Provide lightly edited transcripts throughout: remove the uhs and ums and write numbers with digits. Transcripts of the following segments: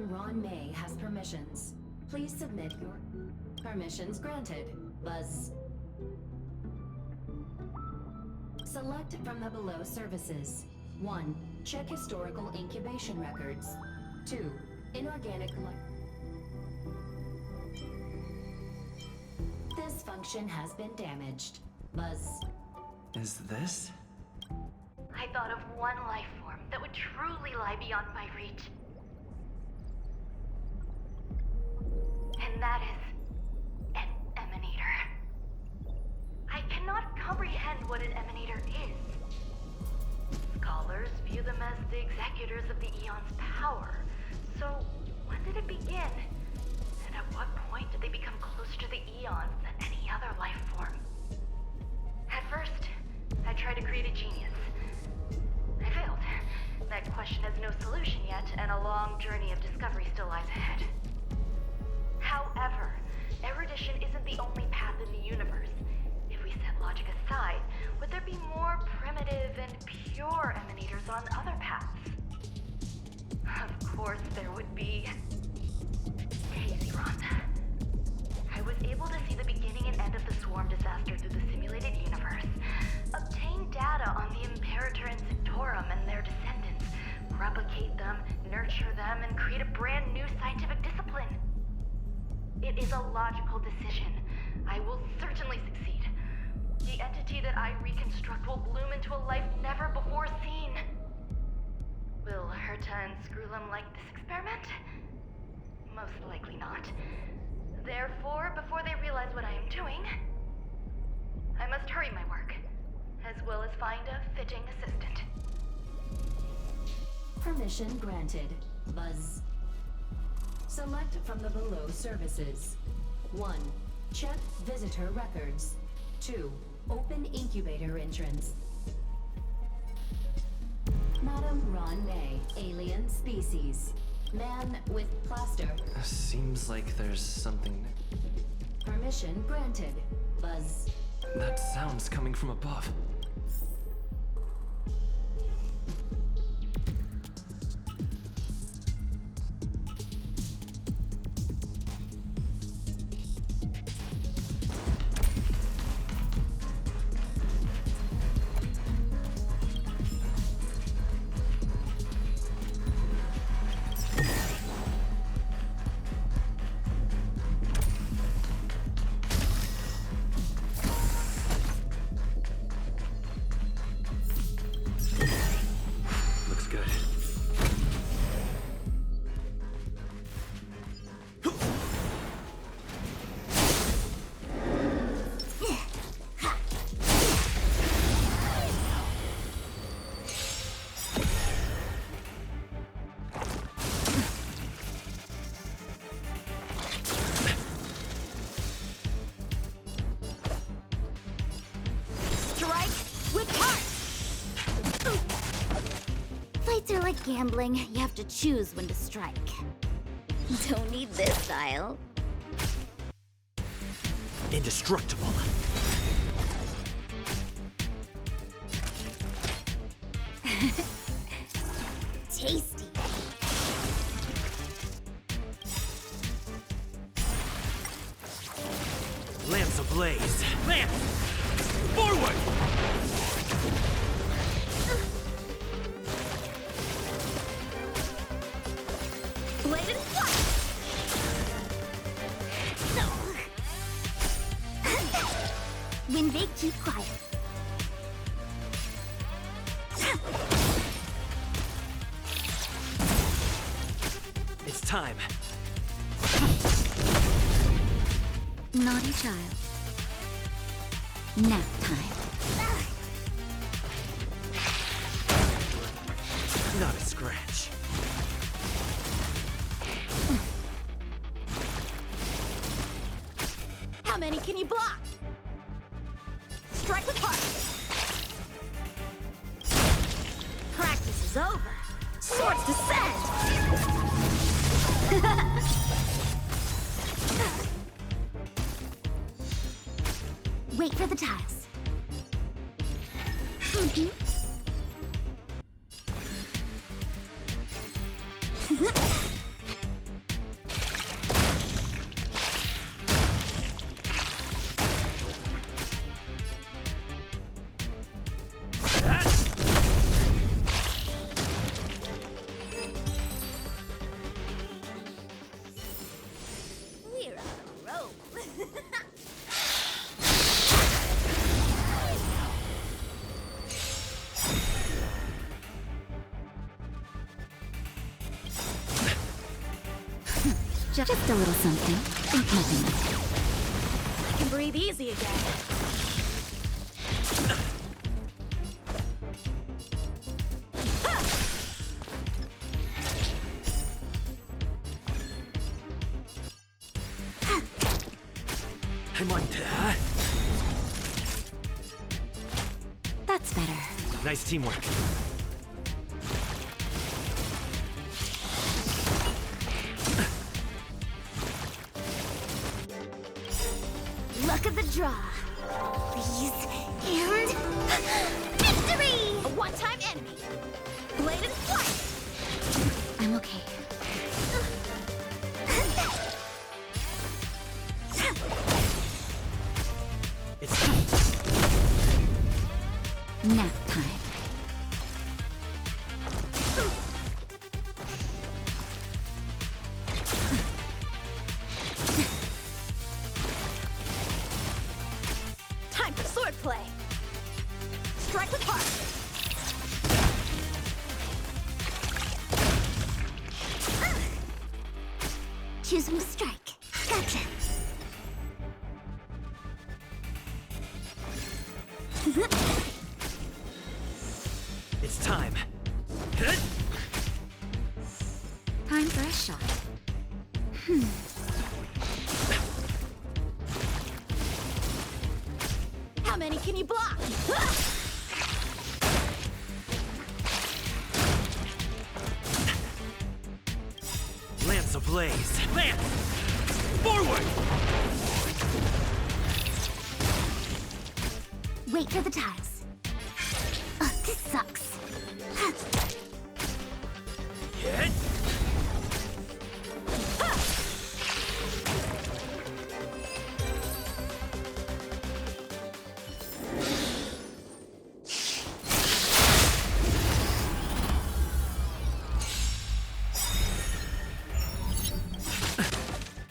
Ron May has permissions. Please submit your permissions granted. Buzz. Select from the below services. 1. Check historical incubation records. 2. Inorganic This function has been damaged. Buzz. Is this? I thought of one life form that would truly lie beyond my reach. And that is an emanator. I cannot comprehend what an emanator is. Scholars view them as the executors of the Eon's power. So, when did it begin? And at what point did they become closer to the Eons than any other life form? At first, I tried to create a genius. I failed. That question has no solution yet, and a long journey of discovery still lies ahead. However, erudition isn't the only path in the universe. If we set logic aside, would there be more primitive and pure emanators on other paths? Of course there would be. Hazy Ron. I was able to see the beginning and end of the swarm disaster through the simulated universe, obtain data on the Imperator and Sectorum and their descendants, replicate them, nurture them, and create a brand new scientific discipline. It is a logical decision. I will certainly succeed. The entity that I reconstruct will bloom into a life never before seen. Will Herta and Screwlum like this experiment? Most likely not. Therefore, before they realize what I am doing, I must hurry my work, as well as find a fitting assistant. Permission granted. Buzz. Select from the below services. 1. Check visitor records. 2. Open incubator entrance. Madam Ron May, alien species. Man with plaster. Seems like there's something. Permission granted. Buzz. That sound's coming from above. Fights are like gambling. You have to choose when to strike. Don't need this style. Indestructible. Tasty. Lamps ablaze. Lamps! Forward! Blade and fly! When they keep quiet. It's time. Naughty child. Nap time. Not a scratch. How many can you block? Strike with heart. Practice is over. Swords descend. Wait for the tiles. Just a little something. Think nothing of it. I can breathe easy again. I'm on to... That's better. Nice teamwork. Luck of the draw. Freeze and victory! A one-time enemy. Blade and flight. I'm okay. It's... Nap time. Time for swordplay. Strike with heart. Choose when to strike. Gotcha. It's time. Time for a shot. How many can you block? Lance ablaze. Lance! Forward! Wait for the tiles. This sucks. Hit!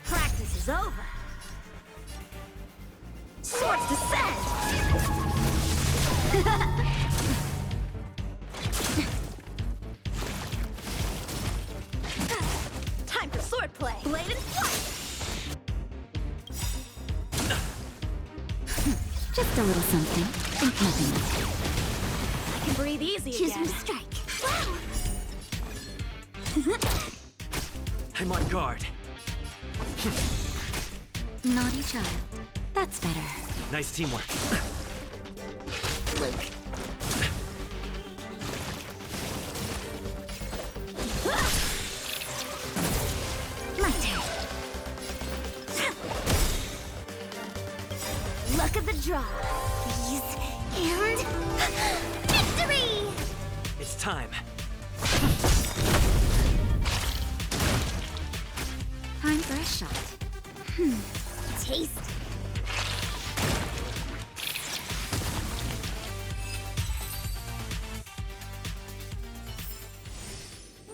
Practice is over. Swords descend. Time for swordplay. Blade and flight. Just a little something. Think nothing of it. I can breathe easy Choose again. when to strike. I'm on guard. Naughty child. That's better. Nice teamwork. Luke. My turn. Luck of the draw. Freeze and victory! It's time. Time for a shot. Taste.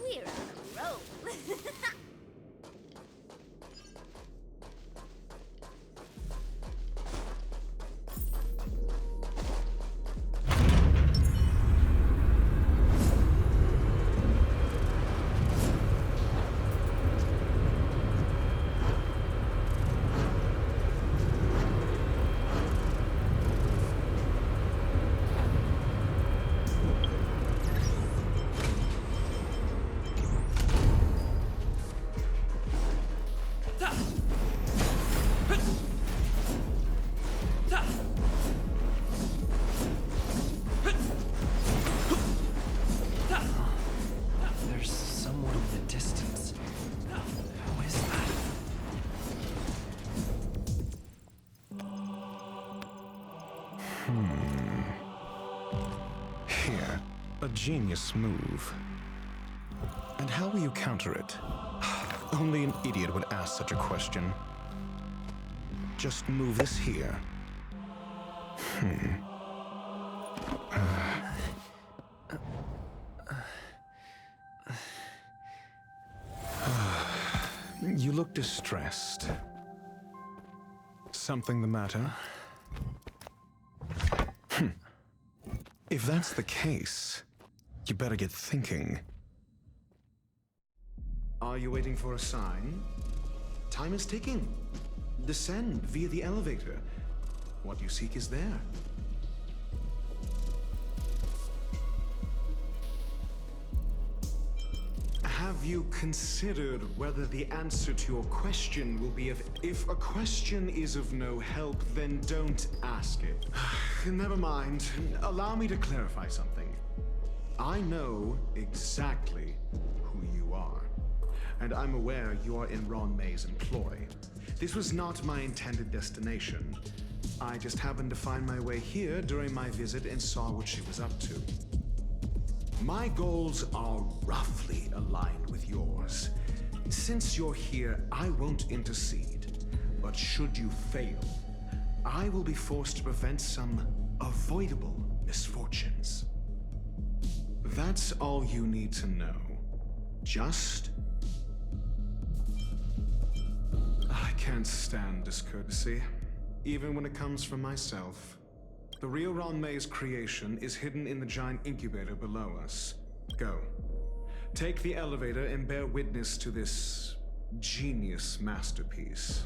We're on a roll. There's someone in the distance. Who is that? Here, a genius move. And how will you counter it? Only an idiot would ask such a question. Just move this here. You look distressed. Something the matter? If that's the case, you better get thinking. Are you waiting for a sign? time is ticking. Descend via the elevator. What you seek is there. Have you considered whether the answer to your question will be if a question is of no help, then don't ask it? Never mind. Allow me to clarify something. I know exactly who you are, and I'm aware you are in Ron May's employ. This was not my intended destination. I just happened to find my way here during my visit and saw what she was up to. My goals are roughly aligned with yours. Since you're here, I won't intercede. But should you fail, I will be forced to prevent some avoidable misfortunes. That's all you need to know. Just... I can't stand discourtesy, even when it comes from myself. The real Ron May's creation is hidden in the giant incubator below us. Go. Take the elevator and bear witness to this genius masterpiece.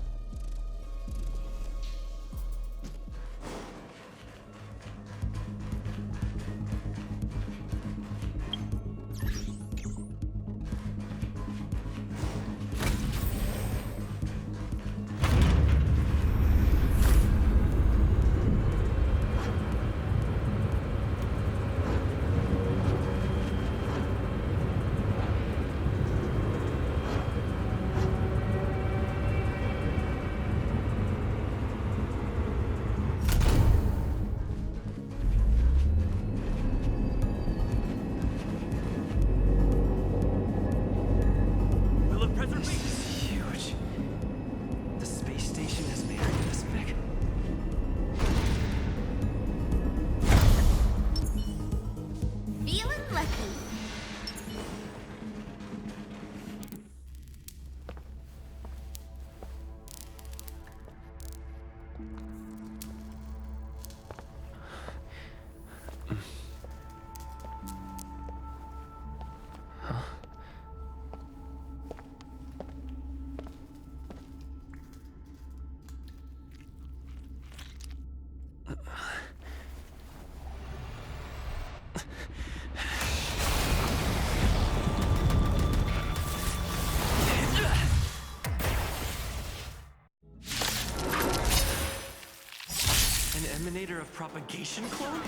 Emanator of propagation clone?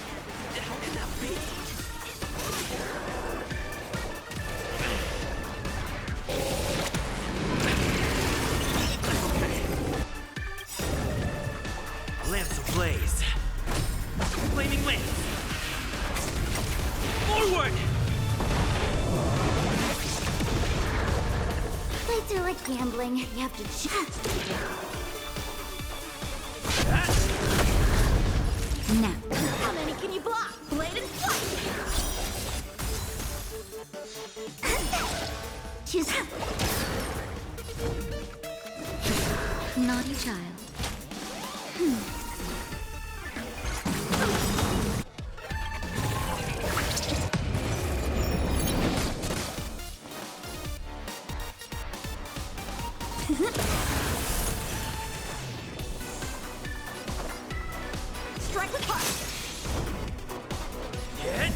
How can that be? Lance ablaze. Flaming lance. Forward! Fights are like gambling. You have to choose. Now, how many can you block? Blade and flight! Choose. Naughty child. Strike with heart! Hit!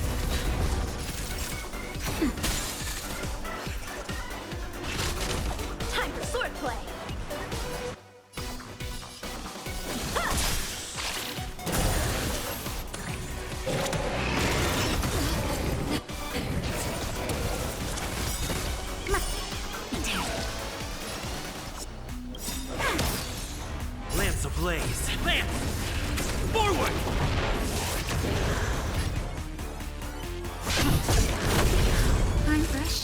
Time for swordplay! Lance ablaze. Lance! Forward! Arm brush.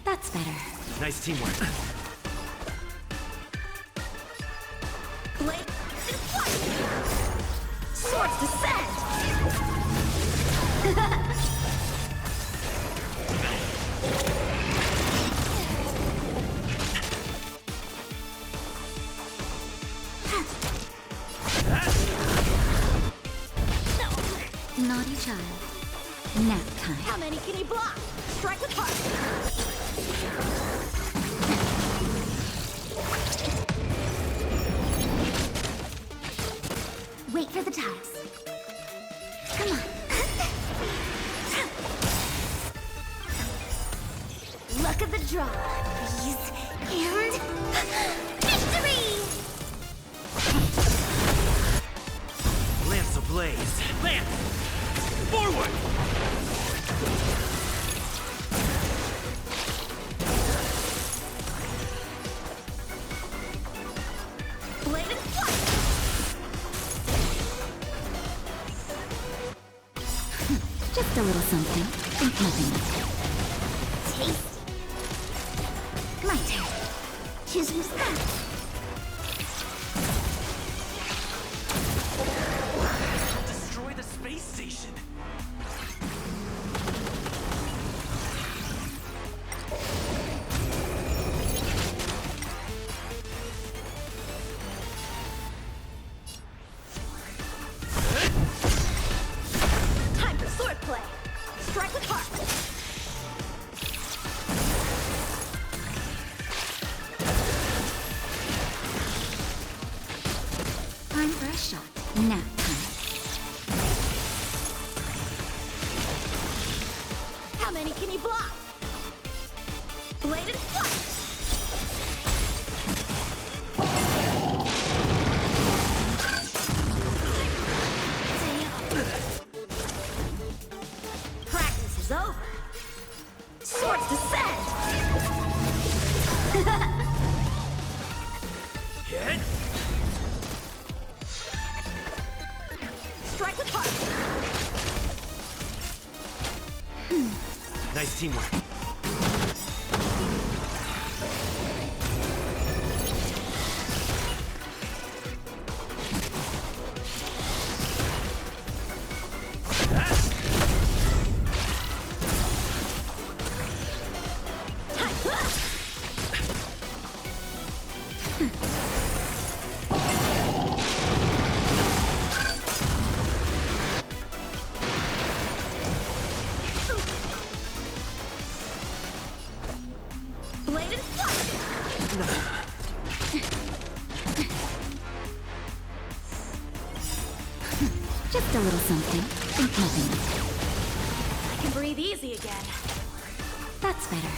That's better. Nice teamwork. Blade and flight! Swords descend! Naughty child. Nap time. How many can you block? Strike with heart! tiles. Come on. Luck of the draw, please. And victory! Lance ablaze. Lance! Forward! Blade and flight! Just a little something. Think nothing of it. Tasty. My turn. Choose who's that. Destroy the space station. Time for swordplay. Strike with heart. Time for a shot. Nap time. How many can he block? Blade and flight. Practice is over. Swords descend. Hit! Strike with heart. Nice teamwork. Blade and flight. Just a little something. Think nothing of it. I can breathe easy again. That's better.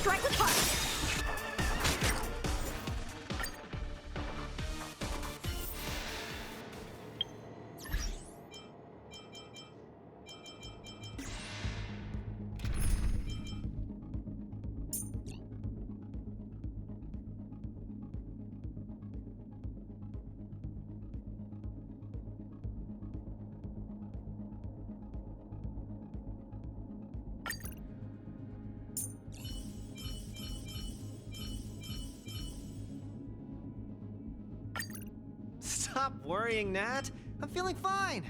Strike with heart. Stop worrying, Nat. I'm feeling fine.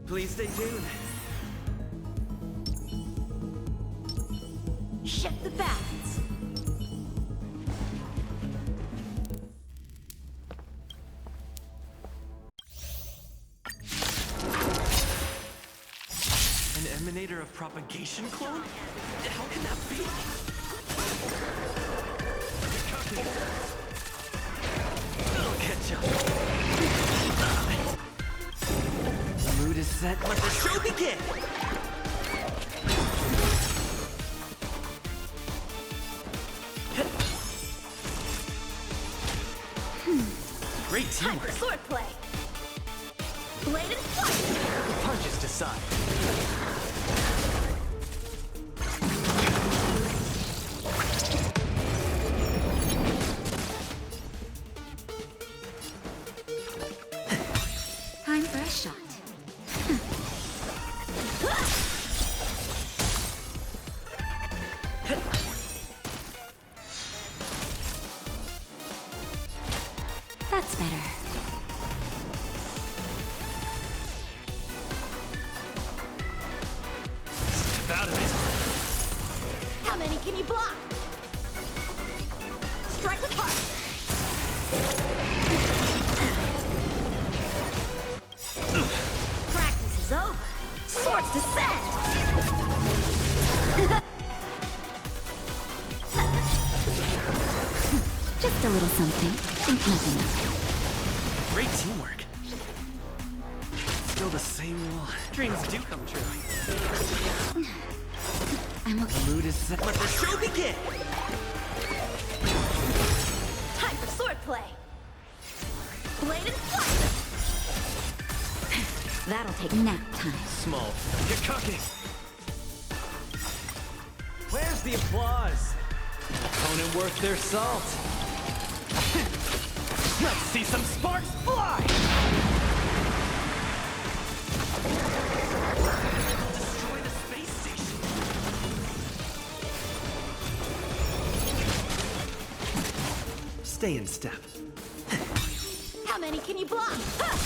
Please stay tuned. Shift the balance. An emanator of propagation clone? How can that be? I'll catch up. The mood is set. Let the show begin! Great Time for teamwork. swordplay. Blade and flight. The punches decide. Time for a shot. That's better. Step out of it. How many can you block? Strike with heart. Practice is over. Swords descend. Just a little something. Think nothing of it. Great teamwork. Still the same old dreams do come true. I'm okay. The mood is set. Let the show begin! Time for swordplay. Blade and flight. That'll take nap time. Small. Get cocky! Where's the applause? Opponent worth their salt. Let's see some sparks fly! Destroy the space station! Stay in step. How many can you block? Ha!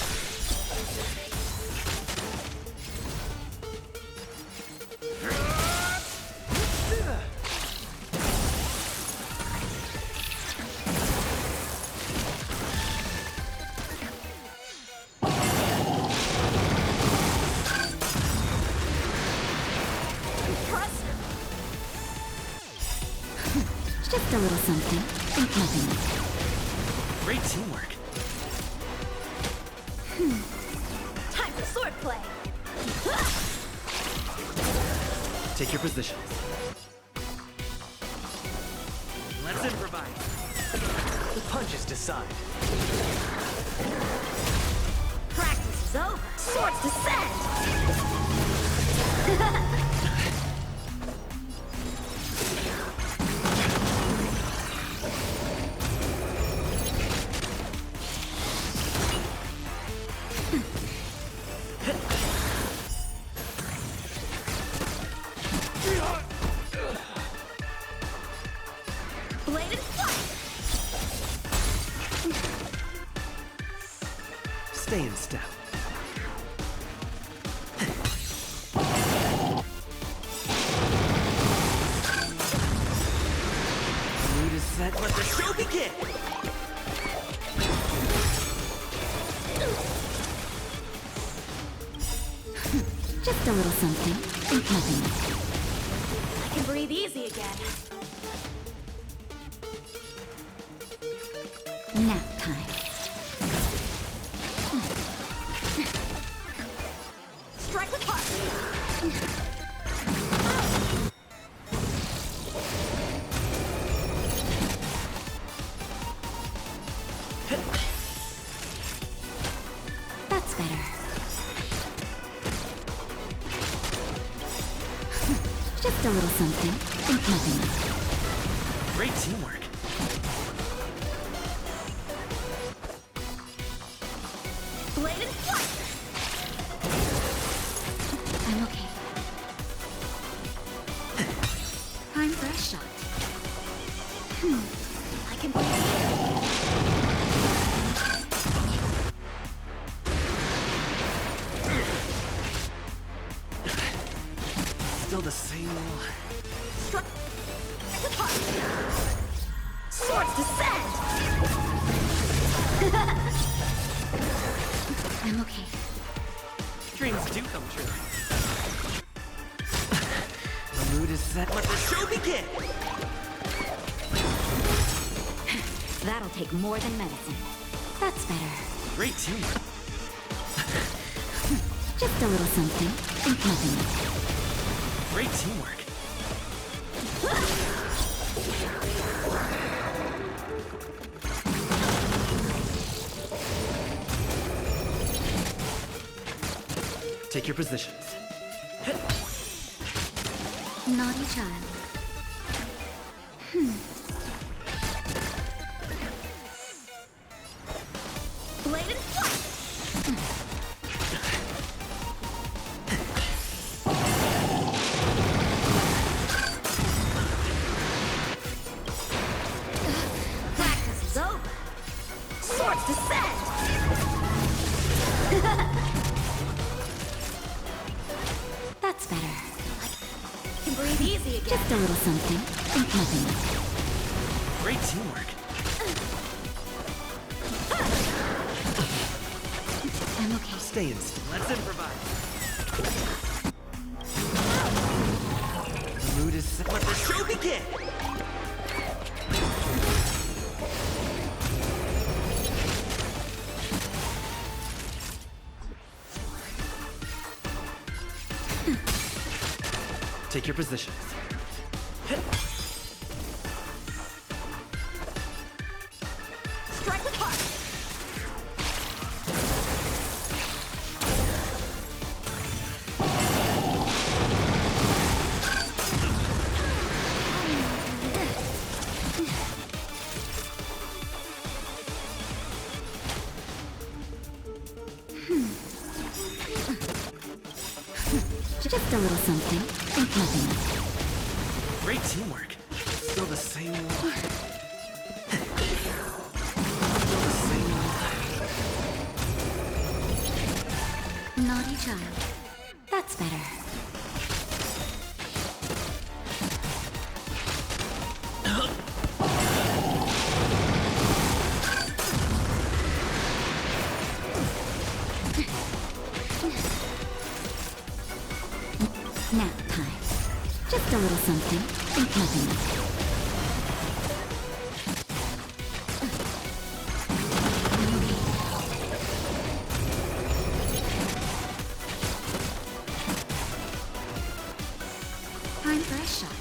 Impressive. Just a little something. Think nothing of it. Great teamwork. Time for swordplay. Take your position. Let's improvise. The punches decide. Practice is over. Swords descend. Blade and flight. Stay in step. The mood is set. Let the show begin! Just a little something. Think nothing of it. I can breathe easy again. Nap time. Strike with heart. That's better. Just a little something. Think nothing of it. Great teamwork. Blade and flight. I'm okay. Time for a shot. I can breathe easy. Swords descend! I'm okay. Dreams do come true. The mood is set. Let the show begin! That'll take more than medicine. That's better. Great teamwork. Just a little something. Think nothing. Great teamwork. Take your positions. Naughty child. Blade and flight! Practice is over. Swords descend! That's better. Can breathe easy again. Just a little something. Think nothing. Great teamwork. I'm okay. Stay in still. Let's improvise. The mood is set. Let the show begin! Take your positions. Strike with heart! Just a little something. Think nothing. Great teamwork. Still the same one. Still the same one. Naughty child. That's better. Nap time. Just a little something. Think nothing. Time for a shot.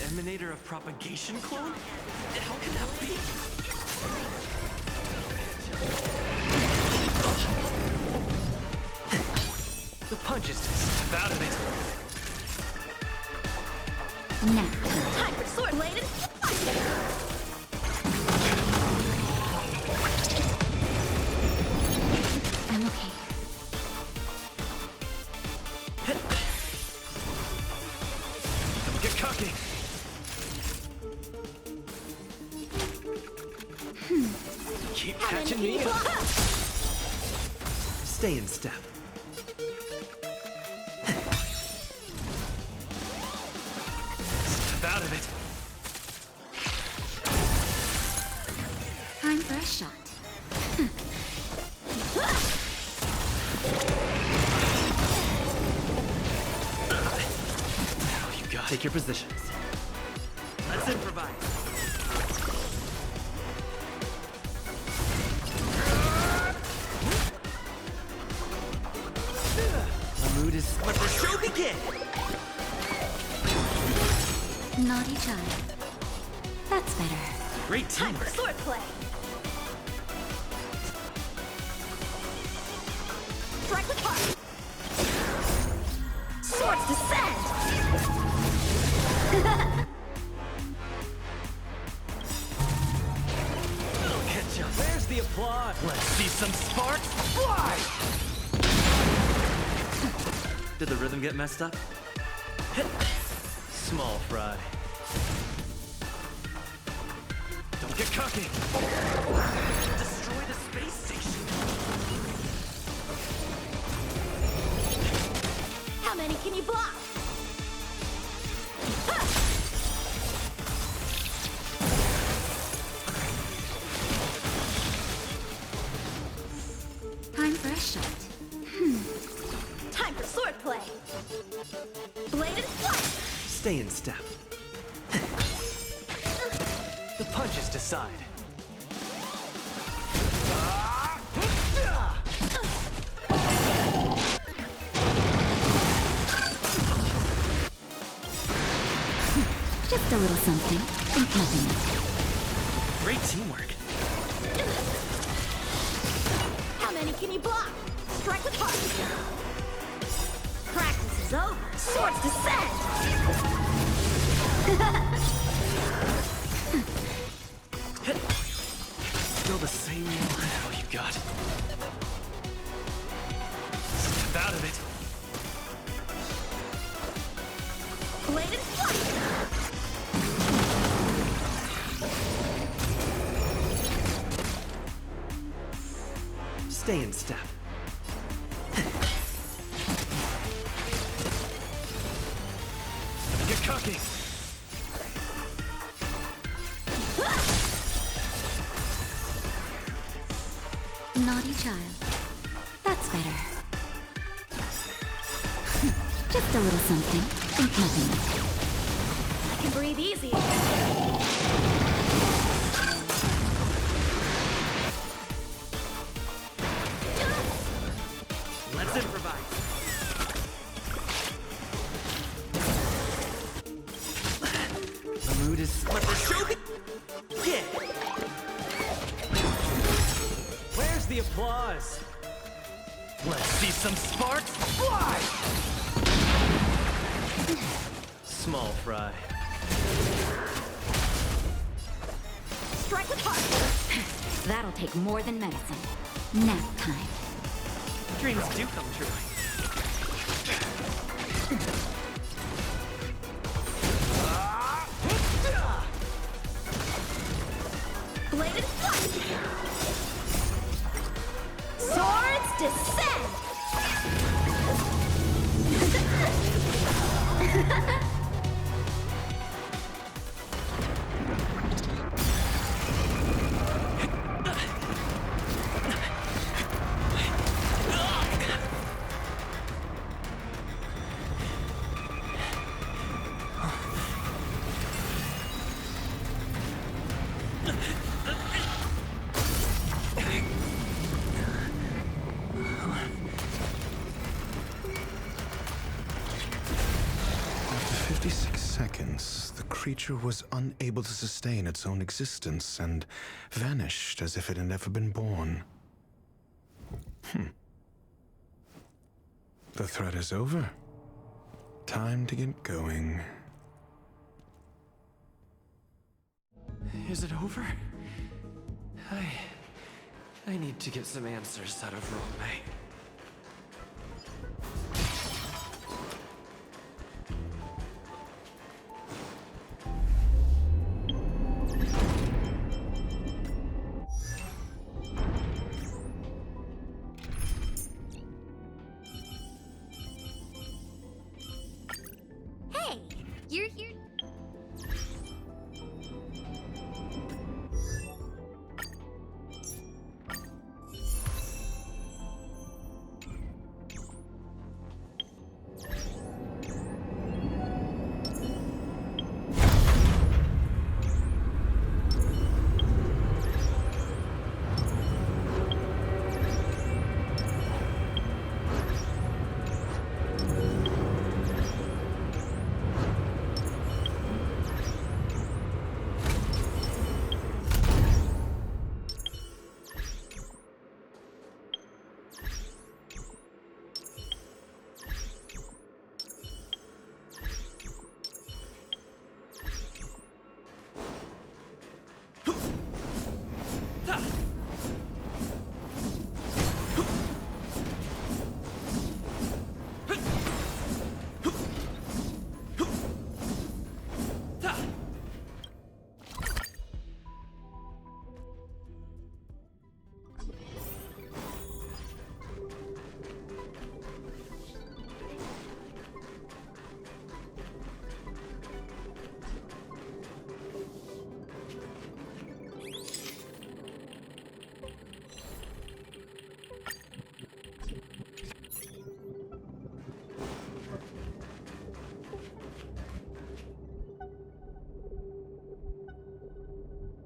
emanator of propagation clone? How can that be? The punch is just out of it. Now, Time for sword blade and I'm okay. Don't get cocky. Keep catching me up. Stay in step. Step out of it. Time for a shot. Now you got. Take your positions. Let's improvise. The mood is. Let the show begin. Naughty child. That's better. Great time for teamwork. sword play. Strike with heart. Swords descend. I'll catch up. Where's the applause? Let's see some sparks fly! Did the rhythm get messed up? Small fry. Don't get cocky. Destroy the space station. How many can you block? Time for a shot. Time for sword play. Blade and flight. Stay in step. The punches decide. Just a little something. Think nothing. Great teamwork. How many can you block? Strike with heart. Practice is over. Swords descend. Still the same. How you got. Step out of it. Blade and flight. Stay in step. Don't get cocky. Naughty child. That's better. Just a little something. Think nothing. I can breathe easy. Let's improvise. The mood is. Let the show begin. Where's the applause? Let's see some sparks fly. Small fry. Strike with heart. That'll take more than medicine. Nap time. Dreams do come true. Blade and flight. Swords descend. After 56 seconds, the creature was unable to sustain its own existence and vanished as if it had never been born. The threat is over. Time to get going. Is it over? I need to get some answers out of Rome. Hey, you're here.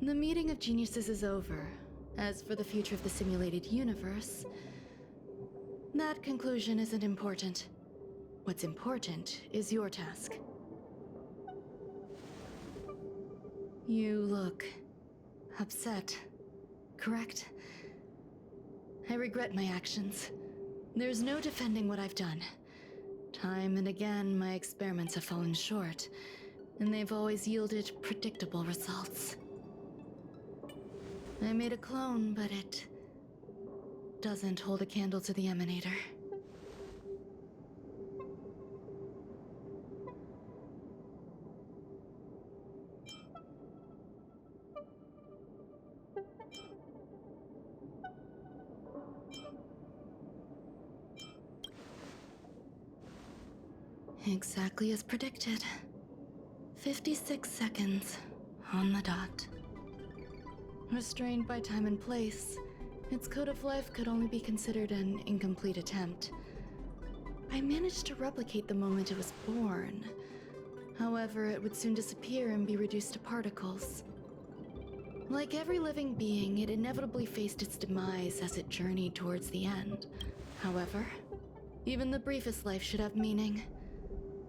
The meeting of geniuses is over. As for the future of the simulated universe, that conclusion isn't important. What's important is your task. You look upset, correct? I regret my actions. There's no defending what I've done. Time and again, my experiments have fallen short, and they've always yielded predictable results. I made a clone, but it doesn't hold a candle to the Emanator. Exactly as predicted. 56 seconds on the dot. Restrained by time and place, its code of life could only be considered an incomplete attempt. I managed to replicate the moment it was born. However, it would soon disappear and be reduced to particles. Like every living being, it inevitably faced its demise as it journeyed towards the end. However, even the briefest life should have meaning.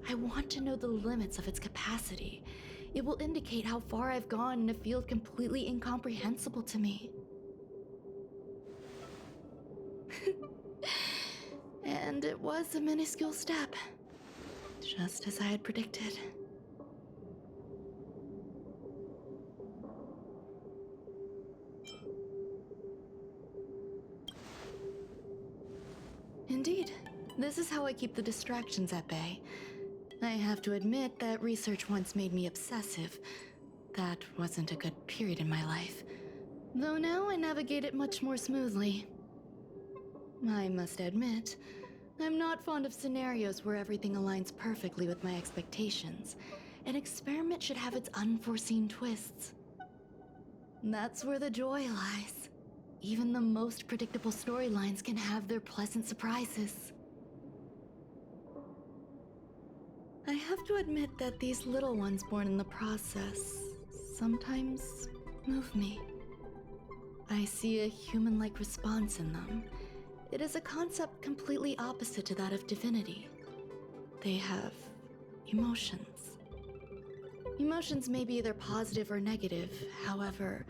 I want to know the limits of its capacity. It will indicate how far I've gone in a field completely incomprehensible to me. And it was a minuscule step, just as I had predicted. Indeed, this is how I keep the distractions at bay. I have to admit that research once made me obsessive. That wasn't a good period in my life. Though now I navigate it much more smoothly. I must admit, I'm not fond of scenarios where everything aligns perfectly with my expectations. An experiment should have its unforeseen twists. That's where the joy lies. Even the most predictable storylines can have their pleasant surprises. I have to admit that these little ones born in the process sometimes move me. I see a human-like response in them. It is a concept completely opposite to that of divinity. They have emotions. Emotions may be either positive or negative, however,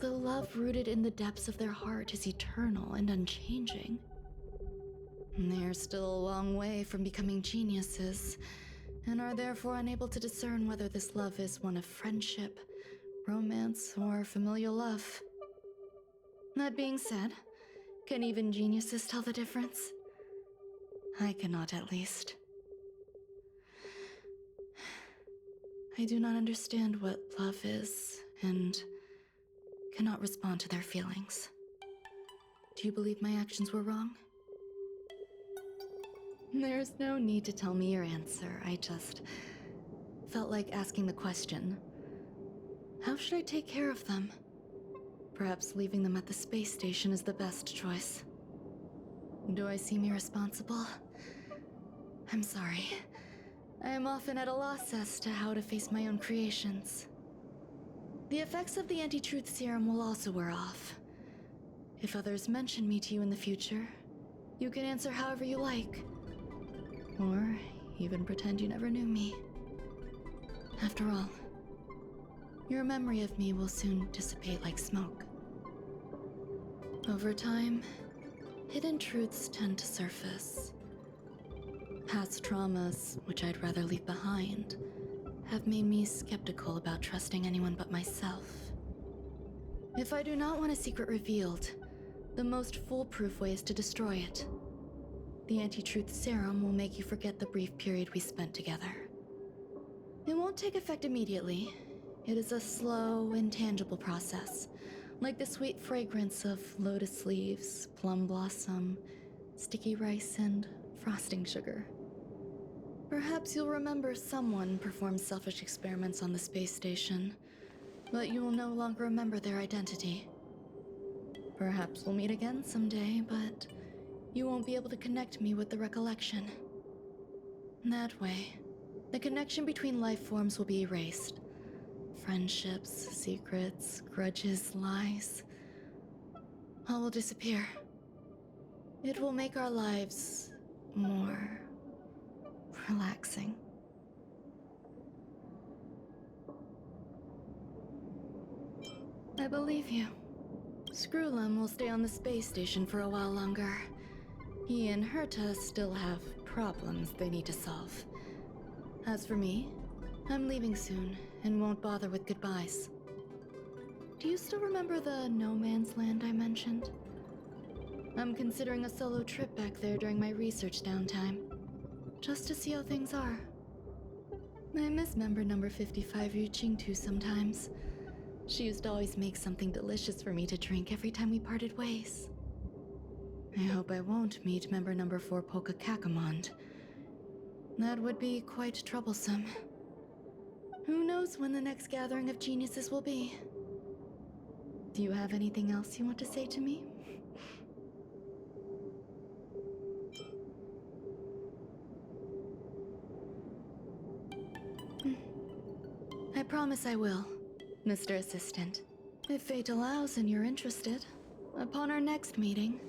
the love rooted in the depths of their heart is eternal and unchanging. They're still a long way from becoming geniuses, and are therefore unable to discern whether this love is one of friendship, romance, or familial love. That being said, can even geniuses tell the difference? I cannot, at least. I do not understand what love is, and cannot respond to their feelings. Do you believe my actions were wrong? There's no need to tell me your answer. I just felt like asking the question. How should I take care of them? Perhaps leaving them at the space station is the best choice. Do I seem irresponsible? I'm sorry. I am often at a loss as to how to face my own creations. The effects of the anti-truth serum will also wear off. If others mention me to you in the future, you can answer however you like. Or even pretend you never knew me. After all, your memory of me will soon dissipate like smoke. Over time, hidden truths tend to surface. Past traumas, which I'd rather leave behind, have made me skeptical about trusting anyone but myself. If I do not want a secret revealed, the most foolproof way is to destroy it. The anti-truth serum will make you forget the brief period we spent together. It won't take effect immediately. It is a slow, intangible process, like the sweet fragrance of lotus leaves, plum blossom, sticky rice, and frosting sugar. Perhaps you'll remember someone performed selfish experiments on the space station, but you will no longer remember their identity. Perhaps we'll meet again someday, but you won't be able to connect me with the recollection. That way, the connection between life forms will be erased. Friendships, secrets, grudges, lies, all will disappear. It will make our lives more relaxing. I believe you. Screwlum will stay on the space station for a while longer. He and Herta still have problems they need to solve. As for me, I'm leaving soon and won't bother with goodbyes. Do you still remember the no man's land I mentioned? I'm considering a solo trip back there during my research downtime, just to see how things are. I miss member number 55 Yu Qingtu sometimes. She used to always make something delicious for me to drink every time we parted ways. I hope I won't meet member number 4 Polka Kakamond. That would be quite troublesome. Who knows when the next gathering of geniuses will be? Do you have anything else you want to say to me? I promise I will, Mr. Assistant. If fate allows and you're interested, upon our next meeting,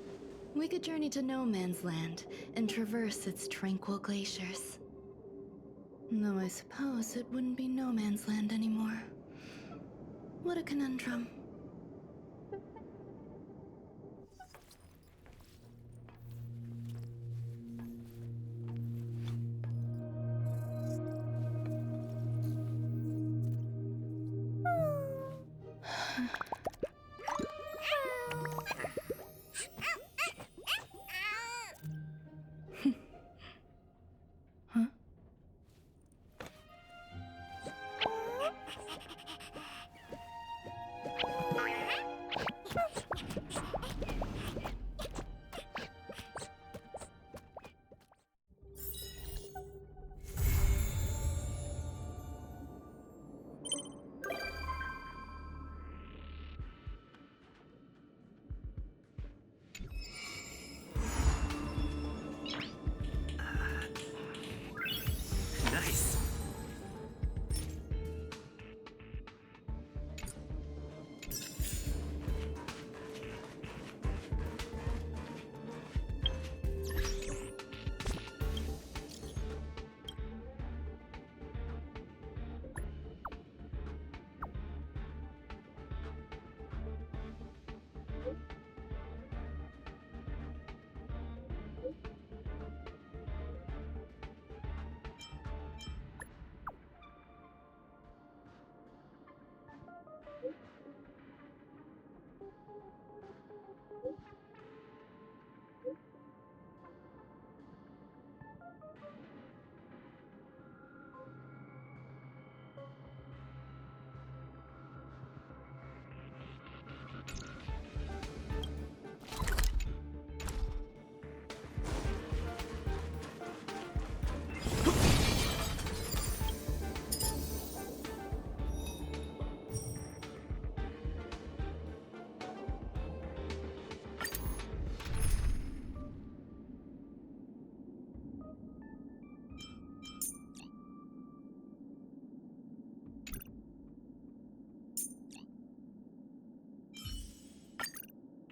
we could journey to No Man's Land and traverse its tranquil glaciers. Though I suppose it wouldn't be No Man's Land anymore. What a conundrum.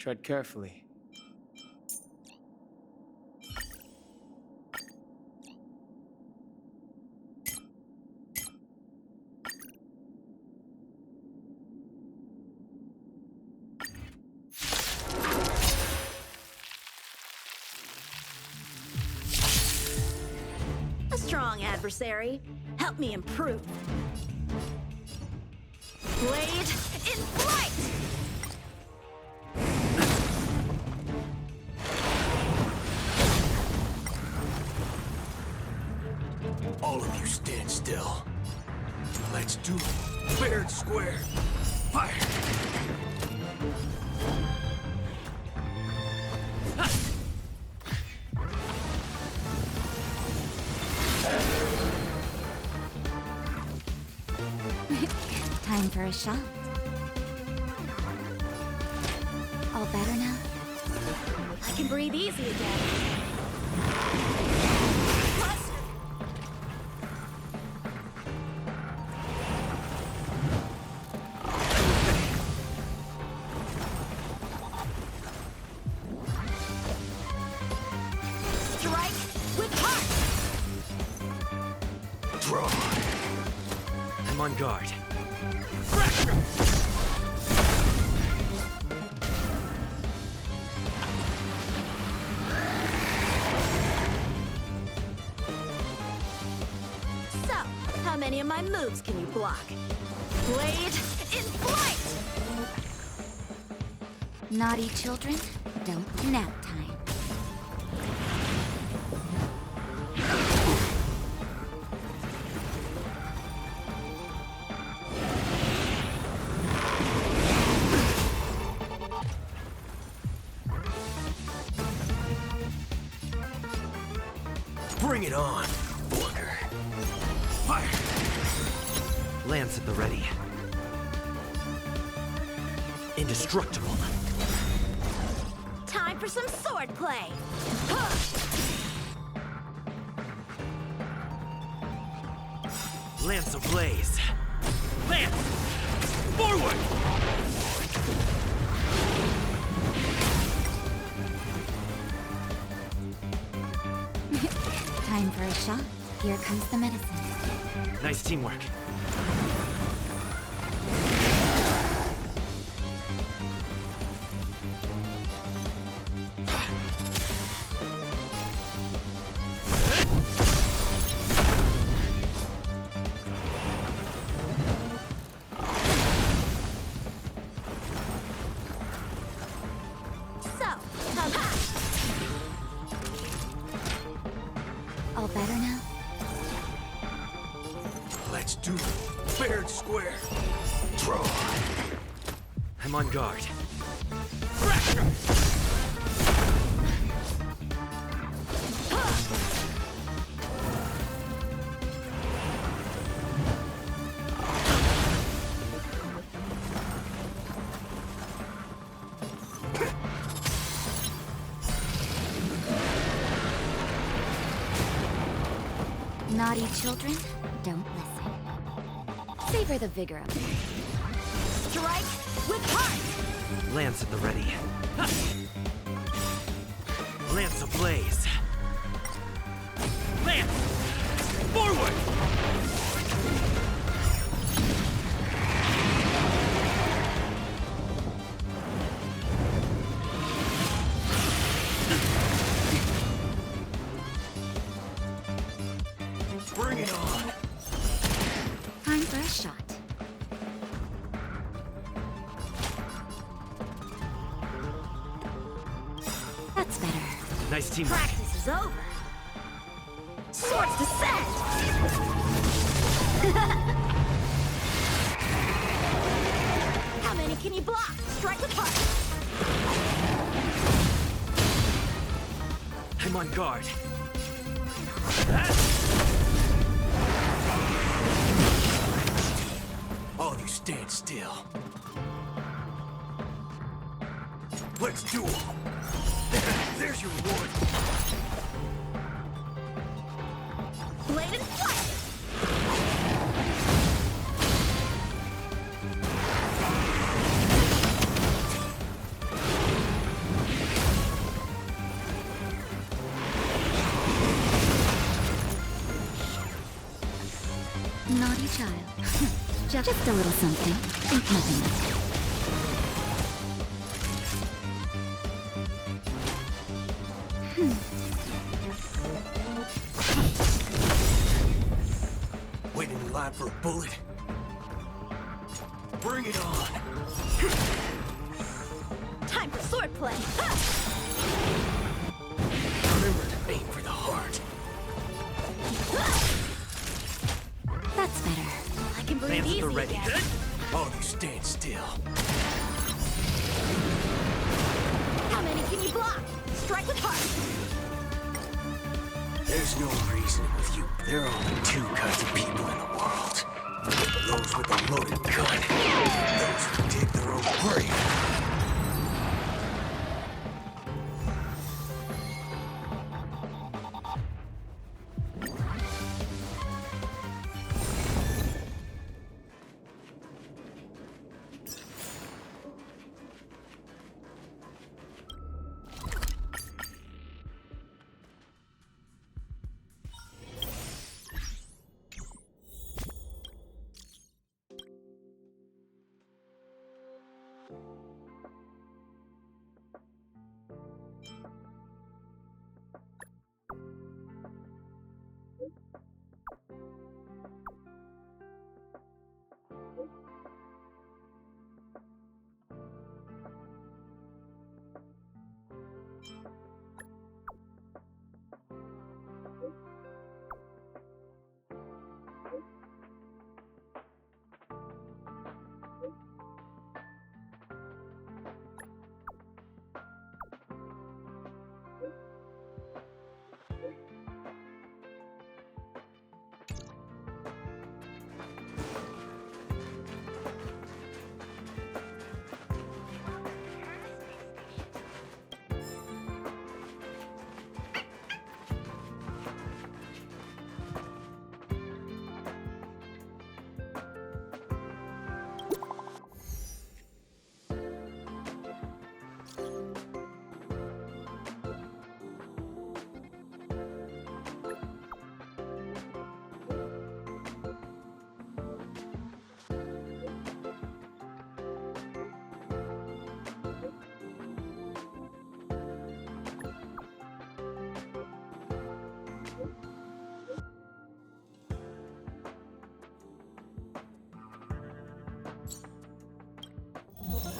Tread carefully. A strong adversary. Help me improve. Blade in flight! All of you stand still. Let's do it. Fair and square. Fire! Time for a shot. All better now? I can breathe easy again. Strike with heart! Draw. I'm on guard. So, how many of my moves can you block? Blade in flight! Naughty children, don't nap time. Bring it on, Booker. Fire! Lance at the ready. Indestructible. Time for some sword play! Lance ablaze. Lance! Forward! Time for a shot. Here comes the medicine. Nice teamwork. So, all better now? Let's do it. Fair and square. Draw. I'm on guard. Naughty children, don't listen. Savor the vigor of it. Strike with heart! Lance at the ready. Lance ablaze. Lance! Forward! Bring it on. Time for a shot. That's better. Nice teamwork. Practice is over. Swords descend! How many can you block? Strike with heart! I'm on guard. All of you stand still. Let's do it. There's your reward. Blade and flight! Naughty child. Just a little something. Think nothing of it. Waiting in line for a bullet? Bring it on! Time for swordplay! Remember to aim for the heart. That's better. I can breathe easy ready. again. All of you stand still. How many can you block? Strike with heart! There's no reason with you. There are only two kinds of people in the world. Those with a loaded gun. Those who dig their own grave.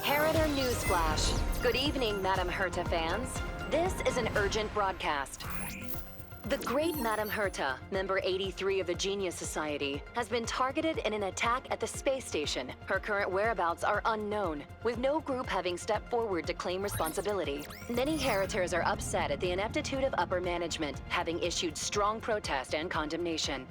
Harrider Newsflash. Good evening, Madame Herta fans. This is an urgent broadcast. The great Madame Herta, member 83 of the Genius Society, has been targeted in an attack at the space station. Her current whereabouts are unknown, with no group having stepped forward to claim responsibility. Many Heritors are upset at the ineptitude of upper management, having issued strong protest and condemnation.